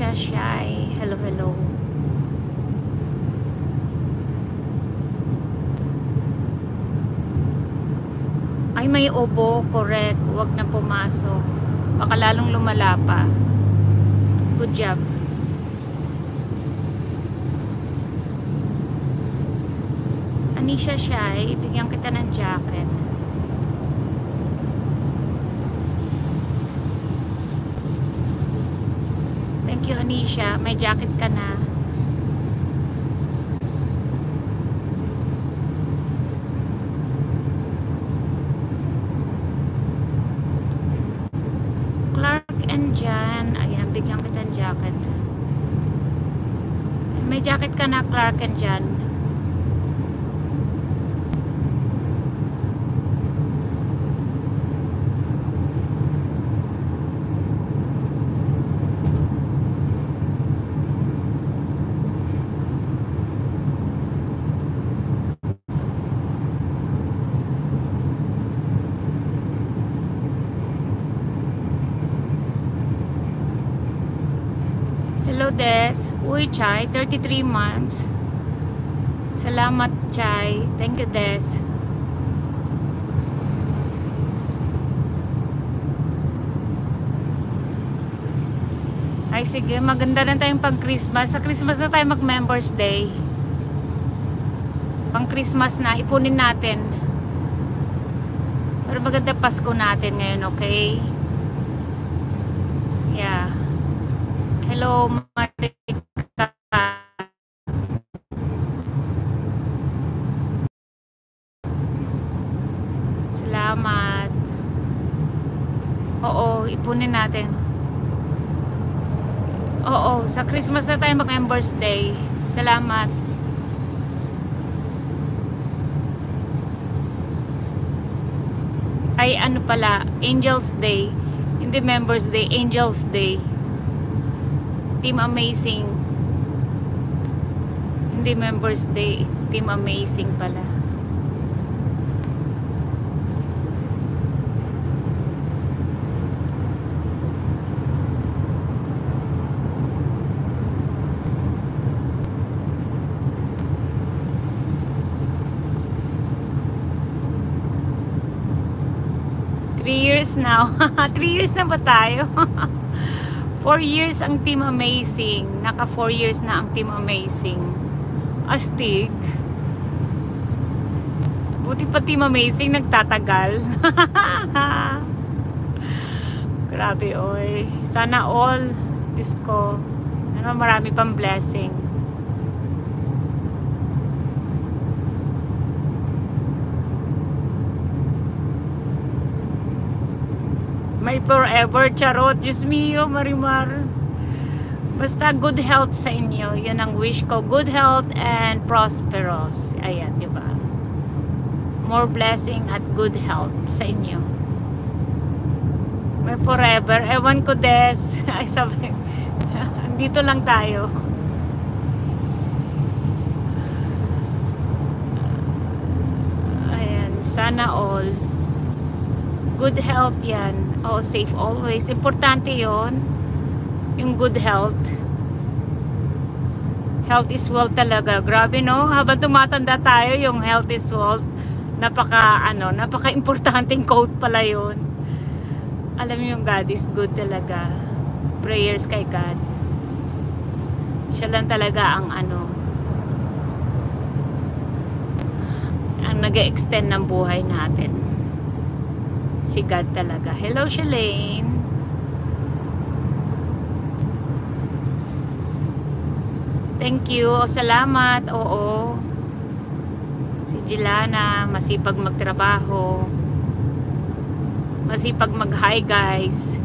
Anisha Shai. Hello, hello. Ay, may obo. Correct. Huwag na pumasok. Baka lalong lumala pa. Good job. Anisha Shai, bigyan kita ng jacket. Thank you, Anisha. May jacket ka na. Clark and Jan. Ayan, bigyan kita ng jacket. May jacket ka na, Clark and Jan. Hello, Des. Uy, Chai. 33 months. Salamat, Chai. Thank you, Des. Ay, sige. Maganda rin tayong pang-Christmas. Sa Christmas na tayo mag-Members Day. Pang-Christmas na. Ipunin natin. Pero maganda Pasko natin ngayon, okay? Yeah. Hello, Marika. Salamat. Oo, ipunin natin. Oo, sa Christmas na tayo mag-Members Day. Salamat. Ay, ano pala, Angels Day. Hindi Members Day, Angels Day. Team Amazing. Hindi Members Day, Team Amazing pala. Years now. 3 years na ba tayo? 4 years ang Team Amazing. Naka 4 years na ang Team Amazing. Astig. Buti pa Team Amazing nagtatagal. Grabe, oy. Sana all, Diyos ko, sana marami pang blessing. May forever, charot. Diyos mio, Marimar. Basta good health sa inyo. Yan ang wish ko. Good health and prosperous. Ayan, di ba? More blessing at good health sa inyo. May forever. Ewan ko, Des. Ay, sabi. Dito lang tayo. Ayan. Sana all. Good health yan. Oh, safe always. Importante yon, yung good health. Health is wealth talaga. Grabe, no? Habang tumatanda tayo, yung health is wealth. Napaka-importanting quote pala yun. Alam niyo, yung God is good talaga. Prayers kay God. Siya lang talaga ang ang nag-extend ng buhay natin. Si God talaga. Hello, Shalane. Thank you. Salamat. Oo. Si Jilana, masipag magtrabaho. Masipag mag-hi, guys.